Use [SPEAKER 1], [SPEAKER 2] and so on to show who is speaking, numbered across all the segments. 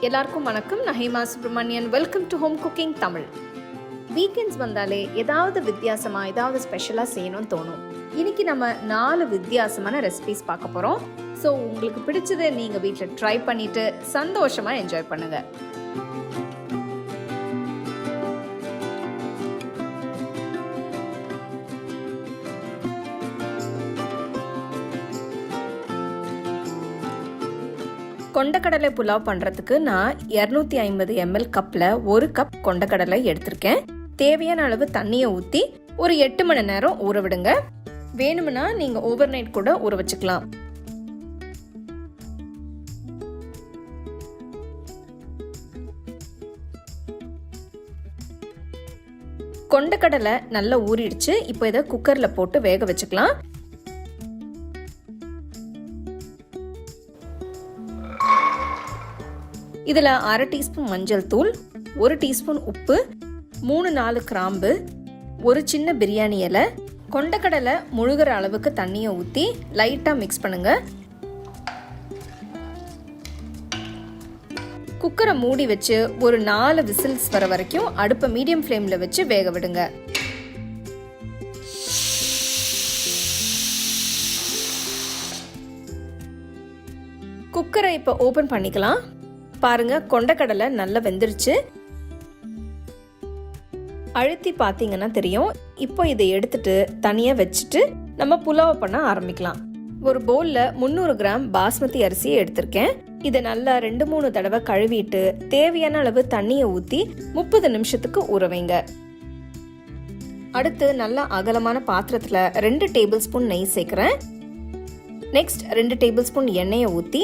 [SPEAKER 1] எல்லாருக்கும் வணக்கம். நான் Hema Subramanian. Welcome to home cooking Tamil. Weekends வந்தாலே ஏதாவது வித்தியாசமாக ஏதாவது ஸ்பெஷலாக செய்யணும்னு தோணும். இன்னைக்கு நம்ம 4 வித்தியாசமான ரெசிபிஸ் பார்க்க போகிறோம். ஸோ உங்களுக்கு பிடிச்சதை நீங்கள் வீட்டில் ட்ரை பண்ணிவிட்டு சந்தோஷமாக என்ஜாய் பண்ணுங்கள். கொண்டக்கடலை புலாவ் பண்ணுறதுக்கு நான் 250 ml கப்பில் 1 கப் கொண்டக்கடலை எடுத்திருக்கேன். தேவையான அளவு தண்ணியை ஊற்றி ஒரு 8 மணி நேரம் ஊற விடுங்க. வேணும்னா நீங்கள் ஓவர் நைட் கூட ஊற வச்சுக்கலாம். கொண்டக்கடலை நல்லா ஊறிடுச்சு. இப்போ இதை குக்கரில் போட்டு வேக வச்சுக்கலாம். இதில் 1/2 டீஸ்பூன் மஞ்சள் தூள், 1 டீஸ்பூன் உப்பு, 3-4 கிராம்பு, ஒரு சின்ன பிரியாணி இலை, கொண்டக்கடலை முழுகிற அளவுக்கு தண்ணியை ஊற்றி லைட்டாக மிக்ஸ் பண்ணுங்க. குக்கரை மூடி வச்சு ஒரு 4 விசில்ஸ் வர வரைக்கும் அடுப்பை மீடியம் ஃப்ளேமில் வச்சு வேக விடுங்க. குக்கரை இப்போ ஓப்பன் பண்ணிக்கலாம். பாருங்க, கொண்டக்கடலை நல்லா வெந்துருச்சு. அழுத்தி பார்த்தீங்கன்னா தெரியும். இப்போ இதை எடுத்துட்டு தனியாக வச்சுட்டு நம்ம புலாவ் பண்ண ஆரம்பிக்கலாம். ஒரு பவுலில் 300 கிராம் பாஸ்மதி அரிசியை எடுத்திருக்கேன். இதை நல்லா 2-3 தடவை கழுவிட்டு தேவையான அளவு தண்ணியை ஊற்றி 30 நிமிஷத்துக்கு ஊற வைங்க. அடுத்து நல்லா அகலமான பாத்திரத்தில் 2 டேபிள் ஸ்பூன் நெய் சேர்க்குறேன். நெக்ஸ்ட் 2 டேபிள் ஸ்பூன் எண்ணெயை ஊற்றி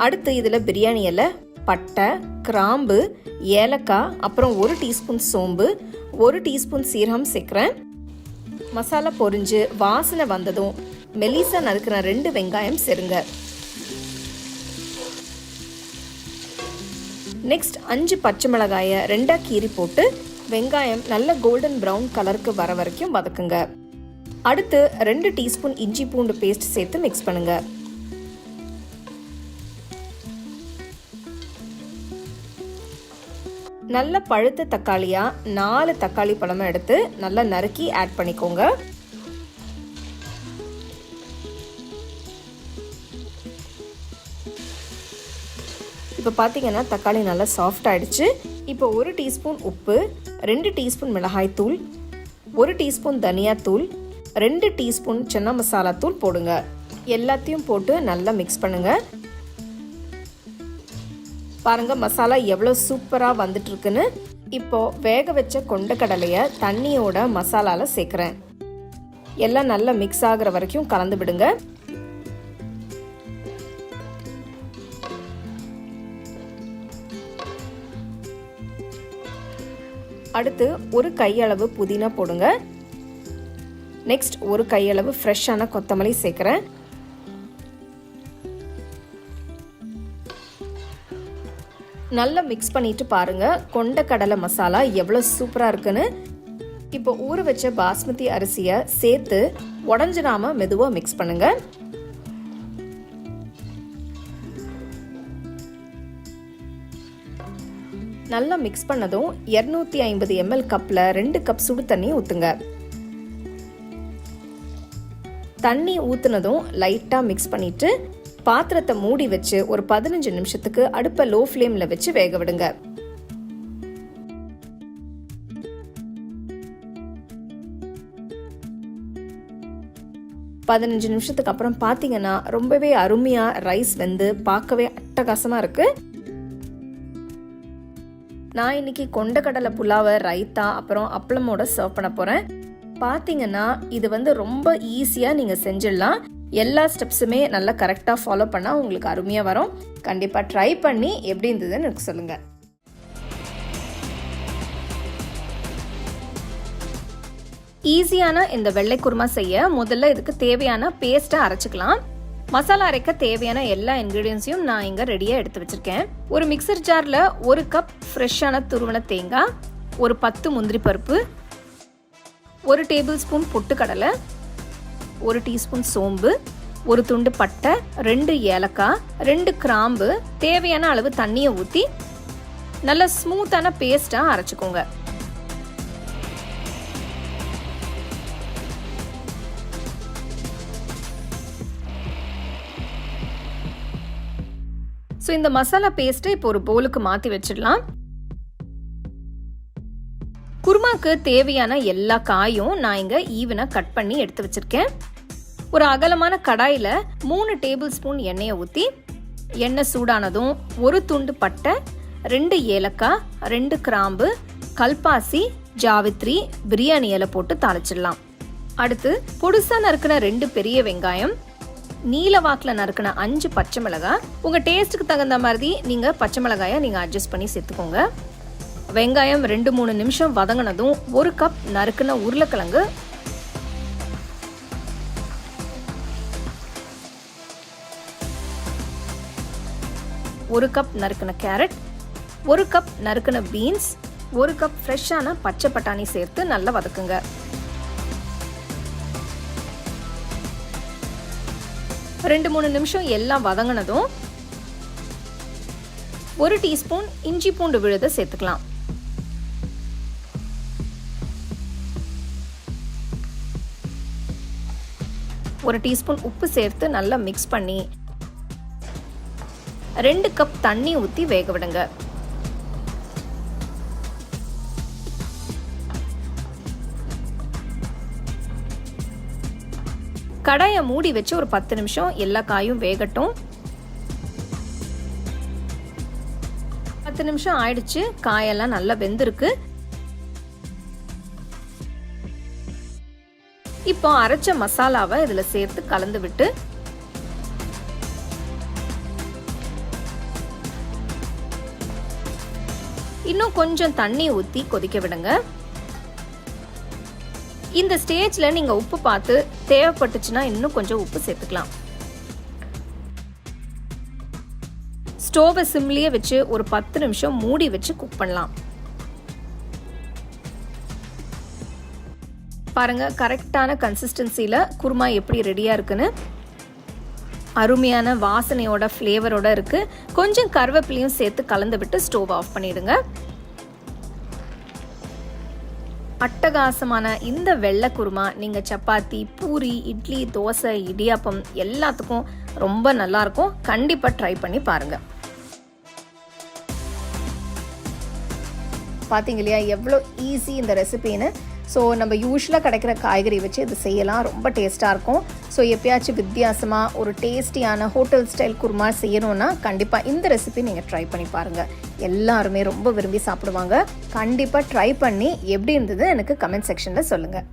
[SPEAKER 1] அடுத்து இதில் பிரியாணி இலை, பட்டை, கிராம்பு, ஏலக்காய், அப்புறம் 1 டீஸ்பூன் சோம்பு, 1 டீஸ்பூன் சீரகம் சேர்க்குறேன். மசாலா பொரிஞ்சு வாசனை வந்ததும் மெலிசா நறுக்கிற 2 வெங்காயம் சேருங்க. நெக்ஸ்ட் 5 பச்சை மிளகாயை 2ஆக கீறி போட்டு வெங்காயம் நல்ல கோல்டன் ப்ரௌன் கலருக்கு வர வரைக்கும் வதக்குங்க. அடுத்து 2 டீஸ்பூன் இஞ்சி பூண்டு பேஸ்ட் சேர்த்து மிக்ஸ் பண்ணுங்க. நல்ல பழுத்த தக்காளியா 4 தக்காளி பழமை எடுத்து நல்லா நறுக்கி ஆட் பண்ணிக்கோங்க. இப்போ பார்த்தீங்கன்னா தக்காளி நல்லா சாஃப்ட் ஆயிடுச்சு. இப்போ 1 டீஸ்பூன் உப்பு, 2 டீஸ்பூன் மிளகாய் தூள், 1 டீஸ்பூன் தனியாத்தூள், 2 டீஸ்பூன் சன்னா மசாலா தூள் போடுங்க. எல்லாத்தையும் போட்டு நல்லா மிக்ஸ் பண்ணுங்க. பாருங்க, மசாலா எவ்வளோ சூப்பராக வந்துட்டு இருக்குன்னு. இப்போ வேக வச்ச கொண்டக்கடலையை தண்ணியோட மசாலால சேர்க்குறேன். எல்லாம் நல்லா மிக்ஸ் ஆகுற வரைக்கும் கலந்து விடுங்க. அடுத்து 1 கையளவு புதினா போடுங்க. நெக்ஸ்ட் 1 கையளவு ஃப்ரெஷ்ஷான கொத்தமல்லி சேர்க்குறேன். நல்லா மிக்ஸ் பண்ணிட்டு பாருங்க, கொண்டக்கடலை மசாலா எவ்வளோ சூப்பராக இருக்குன்னு. இப்போ ஊற வச்ச பாஸ்மதி அரிசியை சேர்த்து உடஞ்சிடாம மெதுவாக மிக்ஸ் பண்ணுங்க. நல்லா மிக்ஸ் பண்ணதும் 250 ml கப்பில் 2 கப் சுடு தண்ணி ஊற்றுங்க. தண்ணி ஊற்றுனதும் லைட்டாக மிக்ஸ் பண்ணிட்டு பாத்திரத்தை மூடி வச்சு ஒரு 15 நிமிஷத்துக்கு அடுப்பை லோ ஃப்ளேமில் வச்சு வேக விடுங்க. பதினஞ்சு நிமிஷத்துக்கு அப்புறம் பார்த்தீங்கன்னா ரொம்பவே அருமையாக ரைஸ் வெந்து பார்க்கவே அட்டகாசமாக இருக்கு. நான் இன்னைக்கு கொண்டக்கடலை புலாவை ரைத்தா அப்புறம் அப்பளமோட சர்வ் பண்ண போகிறேன். பார்த்தீங்கன்னா இது ரொம்ப ஈஸியாக நீங்கள் செஞ்சிடலாம். எல்லா ஸ்டெப்ஸுமே நல்லா கரெக்டாக ஃபாலோ பண்ணால் உங்களுக்கு அருமையாக வரும். கண்டிப்பாக ட்ரை பண்ணி எப்படி இருந்ததுன்னு எனக்கு சொல்லுங்கள். ஈஸியான இந்த வெள்ளை குருமா செய்ய முதல்ல இதுக்கு தேவையான பேஸ்ட்டை அரைச்சிக்கலாம். மசாலா அரைக்க தேவையான எல்லா இன்க்ரீடியன்ஸையும் நான் இங்கே ரெடியாக எடுத்து வச்சுருக்கேன். ஒரு மிக்சர் ஜாரில் 1 கப் ஃப்ரெஷ்ஷான துருவன தேங்காய், ஒரு 10 முந்திரி பருப்பு, 1 டேபிள் ஸ்பூன் பொட்டுக்கடலை, 1 டீஸ்பூன் சோம்பு, ஒரு துண்டு பட்டை, 2 ஏலக்காய், 2 கிராம்பு, தேவையான அளவு தண்ணியை ஊற்றி நல்ல ஸ்மூத்தான பேஸ்ட்டாக அரைச்சிக்கோங்க. ஸோ இந்த மசாலா பேஸ்ட்டை இப்போ ஒரு பவுலுக்கு மாற்றி வச்சிடலாம். குருமாக்கு தேவையான எல்லா காயும் நான் இங்கே ஈவனாக கட் பண்ணி எடுத்து வச்சுருக்கேன். ஒரு அகலமான கடாயில் 3 டேபிள் ஸ்பூன் எண்ணெயை ஊற்றி எண்ணெய் சூடானதும் ஒரு துண்டு பட்டை, 2 ஏலக்காய், 2 கிராம்பு, கல்பாசி, ஜாவித்ரி, பிரியாணி இலை போட்டு தாளிச்சிடலாம். அடுத்து பொடுசா நறுக்கின 2 பெரிய வெங்காயம், நீல வாக்கில் நறுக்கின 5 பச்சை மிளகாய். உங்கள் டேஸ்ட்டுக்கு தகுந்த மாதிரி நீங்கள் பச்சை மிளகாயை நீங்கள் அட்ஜஸ்ட் பண்ணி சேர்த்துக்கோங்க. வெங்காயம் 2-3 நிமிஷம் வதங்கினதும் 1 கப் நறுக்கின உருளைக்கிழங்கு, 1 கப் நறுக்கின கேரட், 1 கப் நறுக்கின பீன்ஸ், 1 கப் ஃப்ரெஷ்ஷான பச்சை பட்டாணி சேர்த்து நல்லா வதக்குங்க. 2-3 நிமிஷம் எல்லாம் வதங்கினதும் 1 டீஸ்பூன் இஞ்சி பூண்டு விழுதை சேர்த்துக்கலாம். ஒரு டீஸ்பூன் உப்பு சேர்த்து நல்லா மிக்ஸ் பண்ணி 2 கப் தண்ணி ஊற்றி வேக விடுங்க. கடாயை மூடி வச்சு ஒரு 10 நிமிஷம் எல்லா காயும் வேகட்டும். 10 நிமிஷம் ஆயிடுச்சு, காயெல்லாம் நல்லா வெந்திருக்கு. இப்போ அரைச்ச மசாலாவை இதில் சேர்த்து கலந்து விட்டு இன்னும் கொஞ்சம் தண்ணி ஊற்றி கொதிக்க விடுங்க. இந்த ஸ்டேஜ்ல நீங்க உப்பு பார்த்து தேவைப்பட்டுச்சுன்னா இன்னும் கொஞ்சம் உப்பு சேர்த்துக்கலாம். ஸ்டோவை சிம்லியே வச்சு ஒரு 10 நிமிஷம் மூடி வச்சு குக் பண்ணலாம். பாருங்க, கரெக்டான கன்சிஸ்டன்சியில் குருமா எப்படி ரெடியாக இருக்குன்னு. அருமையான வாசனையோட ஃப்ளேவரோட இருக்கு. கொஞ்சம் கருவேப்பிலையும் சேர்த்து கலந்து விட்டு ஸ்டோவ் ஆஃப் பண்ணிடுங்க. அட்டகாசமான இந்த வெள்ளை குருமா நீங்கள் சப்பாத்தி, பூரி, இட்லி, தோசை, இடியாப்பம் எல்லாத்துக்கும் ரொம்ப நல்லாயிருக்கும். கண்டிப்பாக ட்ரை பண்ணி பாருங்கள். பார்த்தீங்க இல்லையா எவ்வளோ ஈஸி இந்த ரெசிபின்னு. ஸோ நம்ம யூஸ்வலாக கிடைக்கிற காய்கறி வச்சு இது செய்யலாம், ரொம்ப டேஸ்ட்டாக இருக்கும். ஸோ எப்பயாச்சும் வித்தியாசமாக ஒரு டேஸ்டியான ஹோட்டல் ஸ்டைல் குருமா செய்யணும்னா கண்டிப்பாக இந்த ரெசிபி நீங்கள் ட்ரை பண்ணி பாருங்கள். எல்லாருமே ரொம்ப விரும்பி சாப்பிடுவாங்க. கண்டிப்பாக ட்ரை பண்ணி எப்படி இருந்தது எனக்கு கமெண்ட் செக்ஷனில் சொல்லுங்கள்.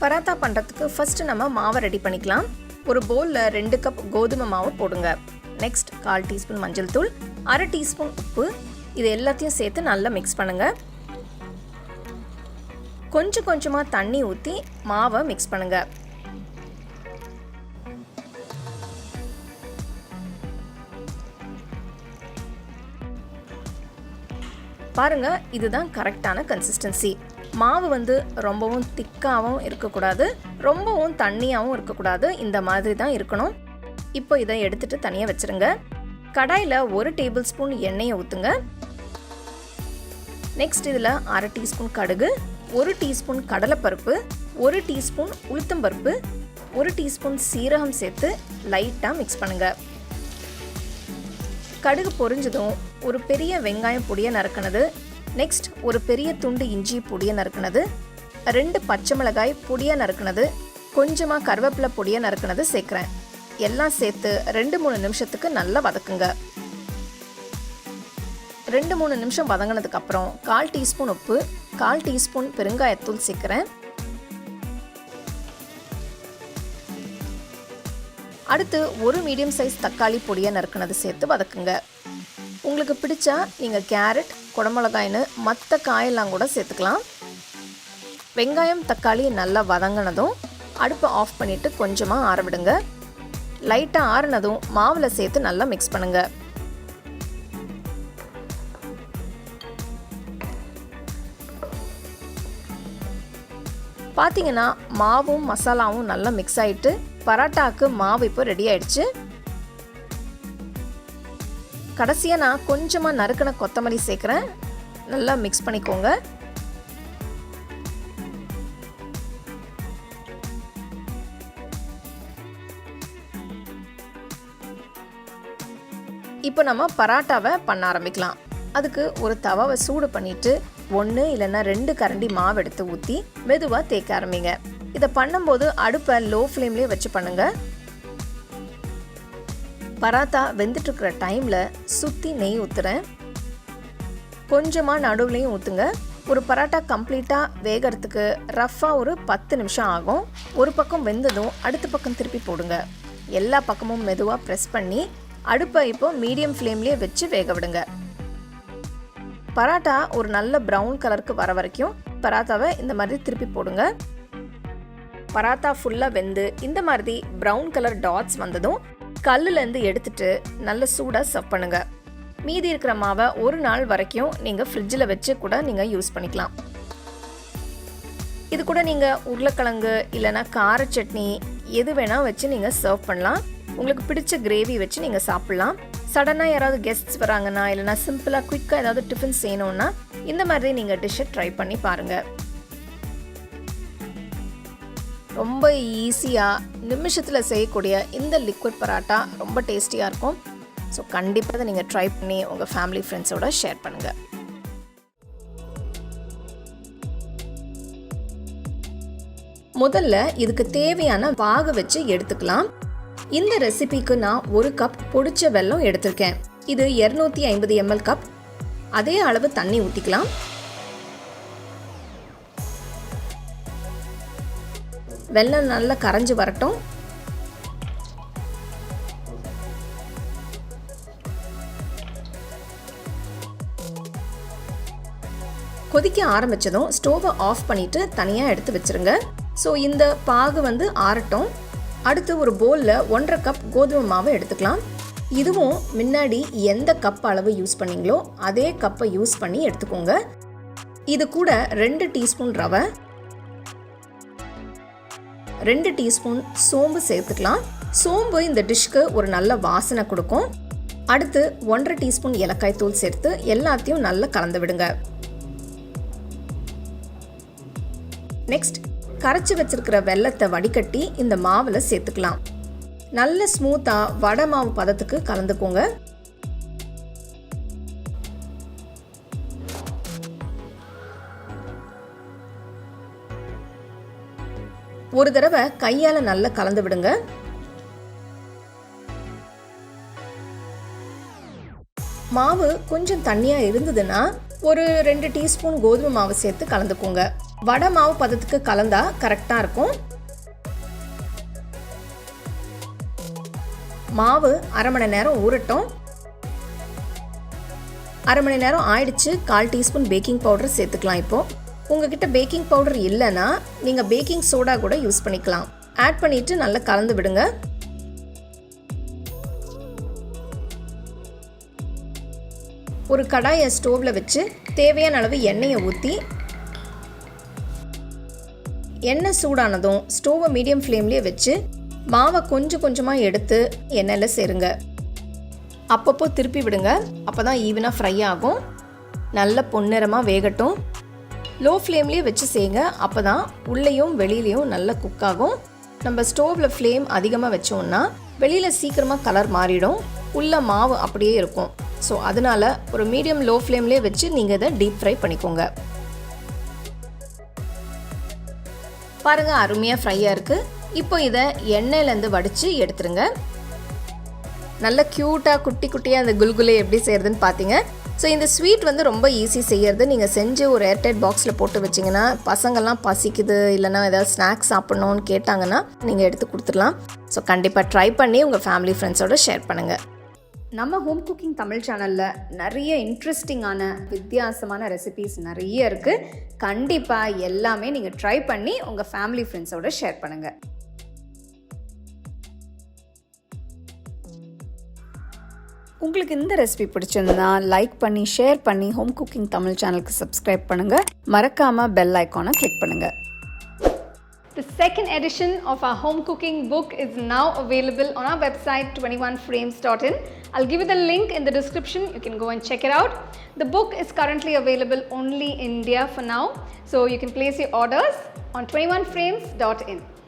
[SPEAKER 1] பராத்தா பண்ணுறதுக்கு ஃபஸ்ட்டு நம்ம மாவை ரெடி பண்ணிக்கலாம். ஒரு பவுலில் 2 கப் கோதுமை மாவு போடுங்க. நெக்ஸ்ட் 1/4 டீஸ்பூன் மஞ்சள் தூள், 1/2 டீஸ்பூன் உப்பு, இது எல்லாத்தையும் சேர்த்து நல்லா மிக்ஸ் பண்ணுங்கள். கொஞ்சம் கொஞ்சமாக தண்ணி ஊற்றி மாவை மிக்ஸ் பண்ணுங்கள். பாருங்கள், இதுதான் கரெக்டான கன்சிஸ்டன்சி. மாவு ரொம்பவும் திக்காகவும் இருக்கக்கூடாது, ரொம்பவும் தண்ணியாகவும் இருக்கக்கூடாது. இந்த மாதிரி தான் இருக்கணும். இப்போ இதை எடுத்துட்டு தனியாக வச்சுருங்க. கடாயில் 1 டேபிள் ஸ்பூன் எண்ணெயை ஊற்றுங்க. நெக்ஸ்ட் இதில் 1/2 டீஸ்பூன் கடுகு, 1 டீஸ்பூன் கடலைப்பருப்பு, 1 டீஸ்பூன் உளுத்தம்பருப்பு, 1 டீஸ்பூன் சீரகம் சேர்த்து லைட்டாக மிக்ஸ் பண்ணுங்கள். கடுகு பொரிஞ்சதும் ஒரு பெரிய வெங்காயம் பொடியை நறுக்கினது, நெக்ஸ்ட் ஒரு பெரிய துண்டு இஞ்சி பொடியை நறுக்கினது, 2 பச்சை மிளகாய் பொடியை நறுக்கினது, கொஞ்சமாக கருவேப்பிலை பொடியை நறுக்கினது சேர்க்குறேன். எல்லாம் சேர்த்து 2-3 நிமிஷத்துக்கு நல்லா வதக்குங்க. 2-3 நிமிஷம் வதங்கினதுக்கப்புறம் 1/4 டீஸ்பூன் உப்பு, 1/4 டீஸ்பூன் பெருங்காயத்தூள் சேர்க்குறேன். அடுத்து ஒரு மீடியம் சைஸ் தக்காளி பொடியை நறுக்கினது சேர்த்து வதக்குங்க. உங்களுக்கு பிடிச்சா நீங்கள் கேரட், குடமிளகாய்னு மற்ற காயெல்லாம் கூட சேர்த்துக்கலாம். வெங்காயம் தக்காளி நல்லா வதங்கினதும் அடுப்பை ஆஃப் பண்ணிவிட்டு கொஞ்சமாக ஆற விடுங்க. லைட்டாக ஆறினதும் மாவில் சேர்த்து நல்லா மிக்ஸ் பண்ணுங்கள். பார்த்தீங்கன்னா மாவும் மசாலாவும் நல்லா மிக்ஸ் ஆகிட்டு பராட்டாவுக்கு மாவு இப்போ ரெடி ஆயிடுச்சு. கடைசியாக நான் கொஞ்சமாக நறுக்கின கொத்தமல்லி சேர்க்குறேன். நல்லா மிக்ஸ் பண்ணிக்கோங்க. இப்போ நம்ம பராட்டாவை பண்ண ஆரம்பிக்கலாம். அதுக்கு ஒரு தவாவை சூடு பண்ணிவிட்டு 1 இல்லைன்னா 2 கரண்டி மாவு எடுத்து ஊற்றி மெதுவாக தேய்க்க ஆரம்பிங்க. இதை பண்ணும்போது அடுப்பை லோ ஃப்ளேம்லேயே வச்சு பண்ணுங்க. பராத்தா வெந்துட்டுருக்கிற டைமில் சுற்றி நெய் ஊற்றுறேன். கொஞ்சமாக நடுவுலையும் ஊற்றுங்க. ஒரு பராட்டா கம்ப்ளீட்டாக வேகிறதுக்கு ரஃப்பாக ஒரு 10 நிமிஷம் ஆகும். ஒரு பக்கம் வெந்ததும் அடுத்த பக்கம் திருப்பி போடுங்க. எல்லா பக்கமும் மெதுவாக ப்ரெஸ் பண்ணி அடுப்பை இப்போ மீடியம் ஃப்ளேம்லேயே வச்சு வேக விடுங்க. பராட்டா ஒரு நல்ல ப்ரௌன் கலருக்கு வர வரைக்கும் பராத்தாவை இந்த மாதிரி திருப்பி போடுங்க. பராத்தா ஃபுல்லாக வெந்து இந்த மாதிரி ப்ரௌன் கலர் டாட்ஸ் வந்ததும் கல்லுலேருந்து எடுத்துட்டு நல்ல சூடாக சர்வ் பண்ணுங்க. மீதி இருக்கிற மாவை ஒரு நாள் வரைக்கும் நீங்கள் ஃப்ரிட்ஜில் வச்சு கூட நீங்கள் யூஸ் பண்ணிக்கலாம். இது கூட நீங்கள் உருளைக்கிழங்கு இல்லைன்னா கார சட்னி எது வேணால் வச்சு நீங்கள் சர்வ் பண்ணலாம். உங்களுக்கு பிடிச்ச கிரேவி வச்சு நீங்கள் சாப்பிட்லாம். சடனாக யாராவது கெஸ்ட்ஸ் வராங்கன்னா இல்லைனா சிம்பிளாக குயிக்காக ஏதாவது டிஃபன் செய்யணுன்னா இந்த மாதிரி நீங்கள் டிஷ்ஷை ட்ரை பண்ணி பாருங்கள். ரொம்ப ஈஸியாக நிமிஷத்தில் செய்யக்கூடிய இந்த லிக்விட் பராட்டா ரொம்ப டேஸ்டியாக இருக்கும். ஸோ கண்டிப்பாக அதை நீங்கள் ட்ரை பண்ணி உங்கள் ஃபேமிலி ஃப்ரெண்ட்ஸோட ஷேர் பண்ணுங்கள். முதல்ல இதுக்கு தேவையான பாகு வச்சு எடுத்துக்கலாம். இந்த ரெசிபிக்கு நான் 1 கப் பொடிச்ச வெல்லம் எடுத்திருக்கேன். இது 250 ml கப். அதே அளவு தண்ணி ஊற்றிக்கலாம். வெல்லம் நல்லா கரைஞ்சி வரட்டும். கொதிக்க ஆரம்பிச்சதும் ஸ்டோவை ஆஃப் பண்ணிட்டு தனியாக எடுத்து வச்சிருங்க. ஸோ இந்த பாகு ஆறட்டும். அடுத்து ஒரு பவுலில் 1.5 கப் கோதுமை மாவை எடுத்துக்கலாம். இதுவும் முன்னாடி எந்த கப் அளவு யூஸ் பண்ணீங்களோ அதே கப்பை யூஸ் பண்ணி எடுத்துக்கோங்க. இது கூட 2 டீஸ்பூன் ரவை, 2 டீஸ்பூன் சோம்பு சேர்த்துக்கலாம். சோம்பு இந்த டிஷ்க்கு ஒரு நல்ல வாசனை கொடுக்கும். அடுத்து 1.5 டீஸ்பூன் ஏலக்காய் தூள் சேர்த்து எல்லாத்தையும் நல்லா கலந்து விடுங்க. நெக்ஸ்ட் கரைச்சி வச்சிருக்கிற வெல்லத்தை வடிகட்டி இந்த மாவில் சேர்த்துக்கலாம். நல்ல ஸ்மூத்தாக வடை மாவு பதத்துக்கு கலந்துக்கோங்க. ஒரு தடவை கையால் நல்லா கலந்து விடுங்க. மாவு கொஞ்சம் தண்ணியாக இருந்ததுன்னா ஒரு 2 டீஸ்பூன் கோதுமை மாவு சேர்த்து கலந்துக்கோங்க. வடை மாவு பதத்துக்கு கலந்தா கரெக்டாக இருக்கும். மாவு அரை மணி நேரம் ஊறட்டும். அரை மணி நேரம் ஆயிடுச்சு. 1/4 டீஸ்பூன் பேக்கிங் பவுடர் சேர்த்துக்கலாம். இப்போ உங்ககிட்ட பேக்கிங் பவுடர் இல்லைன்னா நீங்கள் பேக்கிங் சோடா கூட யூஸ் பண்ணிக்கலாம். ஆட் பண்ணிட்டு நல்லா கலந்து விடுங்க. ஒரு கடாயை ஸ்டோவில் வச்சு தேவையான அளவு எண்ணெயை ஊற்றி எண்ணெய் சூடானதும் ஸ்டோவை மீடியம் ஃப்ளேம்லேயே வச்சு மாவை கொஞ்சம் கொஞ்சமாக எடுத்து எண்ணெயில் சேருங்க. அப்பப்போ திருப்பி விடுங்க. அப்போ தான் ஈவனாக ஃப்ரை ஆகும். நல்ல பொன்னிறமாக வேகட்டும். லோ ஃப்ளேம்லேயே வச்சு செய்யுங்க. அப்போ தான் உள்ளேயும் வெளியிலையும் நல்லா குக் ஆகும். நம்ம ஸ்டோவில் ஃப்ளேம் அதிகமாக வச்சோம்னா வெளியில் சீக்கிரமாக கலர் மாறிடும். உள்ள மாவு அப்படியே இருக்கும். ஸோ அதனால் ஒரு மீடியம் லோ ஃப்ளேம்லேயே வச்சு நீங்கள் இதை டீப் ஃப்ரை பண்ணிக்கோங்க. பாருங்கள், அருமையாக ஃப்ரையாக இருக்குது. இப்போ இதை எண்ணெயிலேருந்து வடித்து எடுத்துருங்க. நல்ல க்யூட்டாக குட்டி குட்டியாக அந்த குல்குலே எப்படி செய்கிறதுன்னு பார்த்தீங்க. ஸோ இந்த ஸ்வீட் ரொம்ப ஈஸி செய்கிறது. நீங்கள் செஞ்சு ஒரு ஏர்டைட் பாக்ஸில் போட்டு வச்சிங்கன்னா பசங்கள்லாம் பசிக்குது இல்லைனா ஏதாவது ஸ்நாக்ஸ் சாப்பிட்ணுன்னு கேட்டாங்கன்னா நீங்கள் எடுத்து கொடுத்துடலாம். ஸோ கண்டிப்பாக ட்ரை பண்ணி உங்கள் ஃபேமிலி ஃப்ரெண்ட்ஸோடு ஷேர் பண்ணுங்கள். நம்ம ஹோம் குக்கிங் தமிழ் சேனலில் நிறைய இன்ட்ரெஸ்டிங்கான வித்தியாசமான ரெசிபீஸ் நிறைய இருக்குது. கண்டிப்பாக எல்லாமே நீங்கள் ட்ரை பண்ணி உங்கள் ஃபேமிலி ஃப்ரெண்ட்ஸோடு ஷேர் பண்ணுங்கள். உங்களுக்கு இந்த ரெசிபி பிடிச்சிருந்தா லைக் பண்ணி ஷேர் பண்ணி ஹோம் குக்கிங் தமிழ் சேனலுக்கு சப்ஸ்கிரைப் பண்ணுங்கள். மறக்காமல் பெல் ஐக்கானை கிளிக் பண்ணுங்கள்.
[SPEAKER 2] The second edition of our home cooking book is now available on our website 21frames.in. I'll give you the link in the description. You can go and check it out. The book is currently available only in India for now, so you can place your orders on 21frames.in.